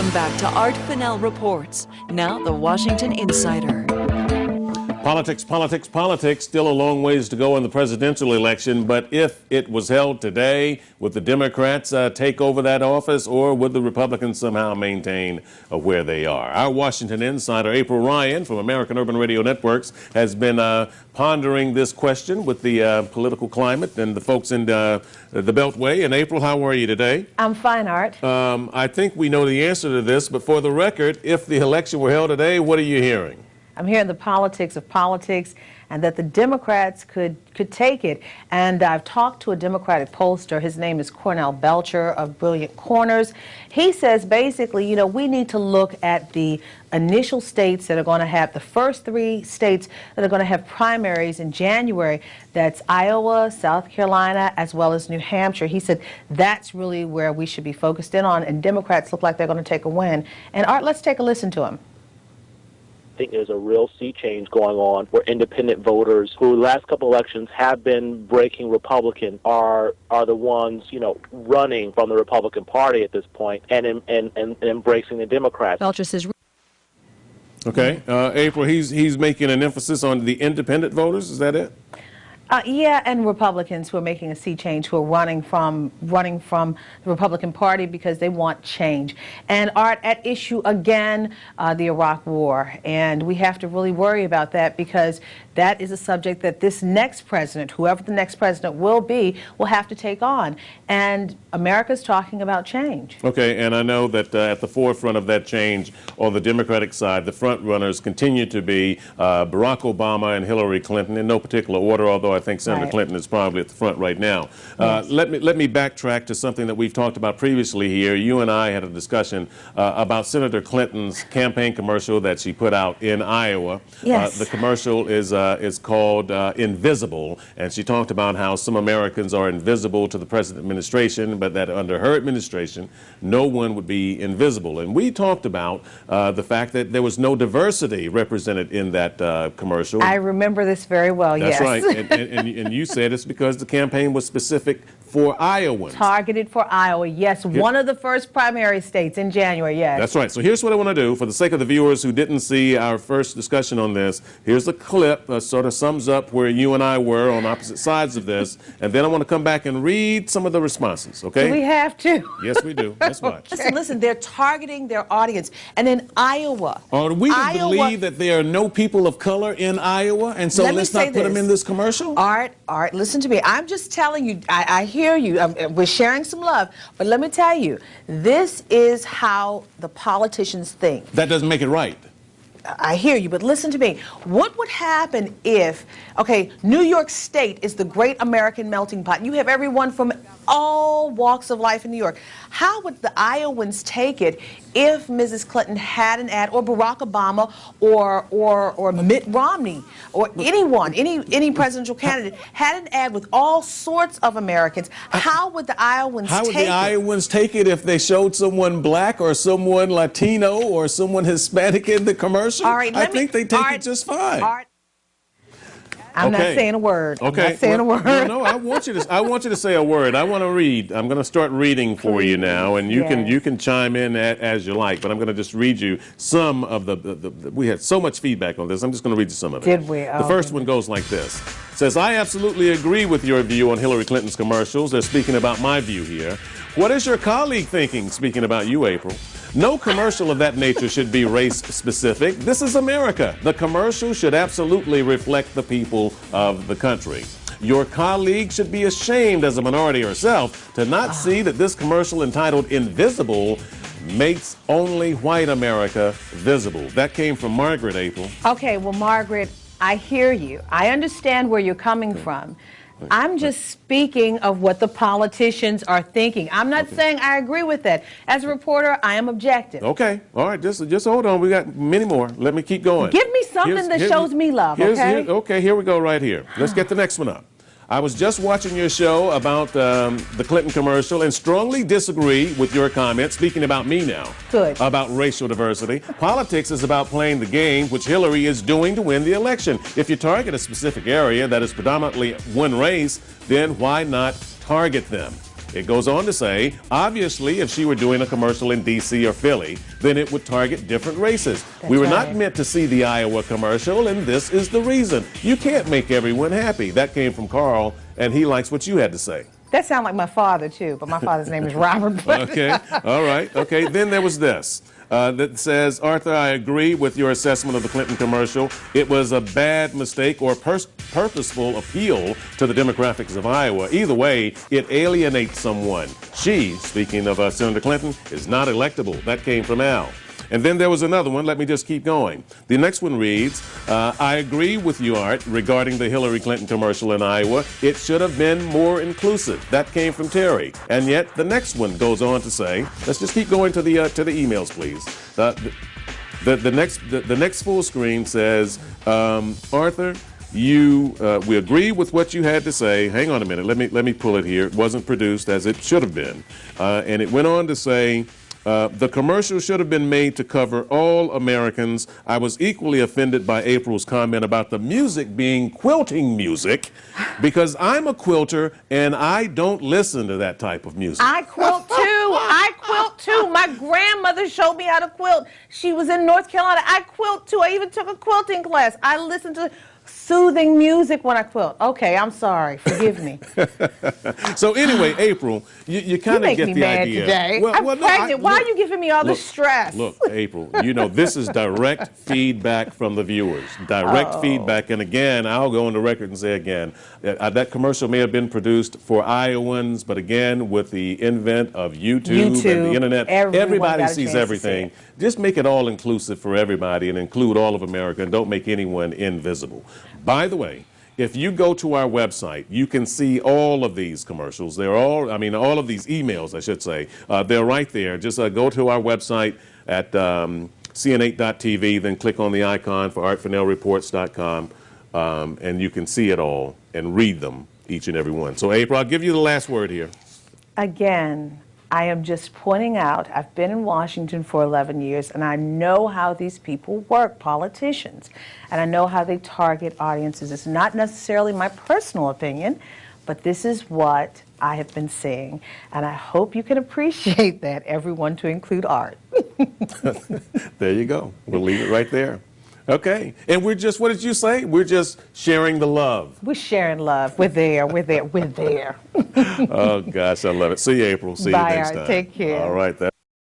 Welcome back to Art Fennell Reports. Now, the Washington Insider. Politics, politics, politics. Still a long ways to go in the presidential election, but if it was held today, would the Democrats take over that office, or would the Republicans somehow maintain where they are? Our Washington Insider, April Ryan from American Urban Radio Networks, has been pondering this question with the political climate and the folks in the Beltway. And April, how are you today? I'm fine, Art. I think we know the answer to this, but for the record, if the election were held today, what are you hearing? I'm hearing the politics of politics and that the Democrats could take it. And I've talked to a Democratic pollster. His name is Cornell Belcher of Brilliant Corners. He says basically, you know, we need to look at the initial states that are going to have, the first 3 states that are going to have primaries in January. That's Iowa, South Carolina, as well as New Hampshire. He said that's really where we should be focused in on, and Democrats look like they're going to take a win. And Art, let's take a listen to him. I think there's a real sea change going on where independent voters who the last couple elections have been breaking Republican are the ones, you know, running from the Republican Party at this point and embracing the Democrats. Belcher says. Okay, April, he's making an emphasis on the independent voters. Is that it? Yeah, and Republicans who are making a sea change, who are running from the Republican Party because they want change. And Art, at issue again, the Iraq War, and we have to really worry about that because that is a subject that this next president, whoever the next president will be, will have to take on. And America's talking about change. Okay, and I know that at the forefront of that change on the Democratic side, the front runners continue to be Barack Obama and Hillary Clinton in no particular order, although I think Senator Clinton is probably at the front right now. Yes. Let me backtrack to something that we've talked about previously here. You and I had a discussion about Senator Clinton's campaign commercial that she put out in Iowa. Yes. The commercial is called Invisible, and she talked about how some Americans are invisible to the present administration, but that under her administration, no one would be invisible. And we talked about the fact that there was no diversity represented in that commercial. I remember this very well, That's yes. That's right. And you said it's because the campaign was specific for Iowans. Targeted for Iowa, yes. One of the first primary states in January, yes. That's right. So here's what I want to do for the sake of the viewers who didn't see our first discussion on this. Here's a clip that sort of sums up where you and I were on opposite sides of this. And then I want to come back and read some of the responses, okay? Do we have to? Yes, we do. Let's watch. Listen, they're targeting their audience. And in Iowa. Are we to believe that there are no people of color in Iowa? And so let's not put them in this commercial? Art, listen to me. I'm just telling you, I hear you. We're sharing some love. But let me tell you, this is how the politicians think. That doesn't make it right. I hear you, but listen to me. What would happen if, okay, New York State is the great American melting pot. You have everyone from all walks of life in New York. How would the Iowans take it if Mrs. Clinton had an ad, or Barack Obama, or Mitt Romney, or anyone, any presidential candidate had an ad with all sorts of Americans? How would the Iowans take it? How would the Iowans take it if they showed someone black or someone Latino or someone Hispanic in the commercial? All right, I think they take it just fine. I'm not saying a word. Okay. I'm not saying a word. No, I want you to say a word. I want to read. I'm going to start reading for you now, and you can chime in as you like. But I'm going to just read you some of the we had so much feedback on this. I'm just going to read you some of it. Did we? The first one goes like this. It says, I absolutely agree with your view on Hillary Clinton's commercials. They're speaking about my view here. What is your colleague thinking, speaking about you, April? No commercial of that nature should be race-specific. This is America. The commercial should absolutely reflect the people of the country. Your colleague should be ashamed as a minority herself to not see that this commercial entitled Invisible makes only white America visible. That came from Margaret, April. Okay, well, Margaret, I hear you. I understand where you're coming from. I'm just speaking of what the politicians are thinking. I'm not saying I agree with that. As a reporter, I am objective. Okay. All right. Just hold on. We got many more. Let me keep going. Give me something that shows me love, okay? Okay, here we go right here. Let's get the next one up. I was just watching your show about the Clinton commercial and strongly disagree with your comments, speaking about me now, about racial diversity. Politics is about playing the game, which Hillary is doing to win the election. If you target a specific area that is predominantly one race, then why not target them? It goes on to say, obviously, if she were doing a commercial in D.C. or Philly, then it would target different races. We were not meant to see the Iowa commercial, and this is the reason. You can't make everyone happy. That came from Carl, and he likes what you had to say. That sounds like my father, too, but my father's name is Robert. Okay, all right, okay. Then there was this. That says, Arthur, I agree with your assessment of the Clinton commercial. It was a bad mistake or purposeful appeal to the demographics of Iowa. Either way, it alienates someone. She, speaking of Senator Clinton, is not electable. That came from Al. And then there was another one. Let me just keep going. The next one reads, I agree with you, Art, regarding the Hillary Clinton commercial in Iowa. It should have been more inclusive. That came from Terry. And yet the next one goes on to say, let's just keep going to the emails, please. The next full screen says, Arthur, we agree with what you had to say. Hang on a minute. Let me pull it here. It wasn't produced as it should have been. And it went on to say, the commercial should have been made to cover all Americans. I was equally offended by April's comment about the music being quilting music because I'm a quilter and I don't listen to that type of music. I quilt too. I quilt too. My grandmother showed me how to quilt. She was in North Carolina. I quilt too. I even took a quilting class. I listened to soothing music when I quilt. Okay, I'm sorry. Forgive me. So anyway, April, you kind of get the idea. Today. I'm pregnant. Why are you giving me all this stress? Look, April, this is direct feedback from the viewers. Direct feedback. And again, I'll go on the record and say again, that commercial may have been produced for Iowans, but again, with the invent of YouTube and the internet, everybody sees everything. Just make it all inclusive for everybody and include all of America and don't make anyone invisible. By the way, if you go to our website, you can see all of these commercials. They're all of these emails, I should say. They're right there. Just go to our website at cn8.tv, then click on the icon for artfernellreports.com, and you can see it all and read them, each and every one. So, April, I'll give you the last word here. Again, I am just pointing out, I've been in Washington for 11 years, and I know how these people work, politicians, and I know how they target audiences. It's not necessarily my personal opinion, but this is what I have been seeing, and I hope you can appreciate that, everyone, to include Art. There you go. We'll leave it right there. Okay. And we're just, what did you say? We're just sharing the love. We're sharing love. We're there. We're there. We're there. Oh, gosh, I love it. See you, April. See you next time. Take care. All right.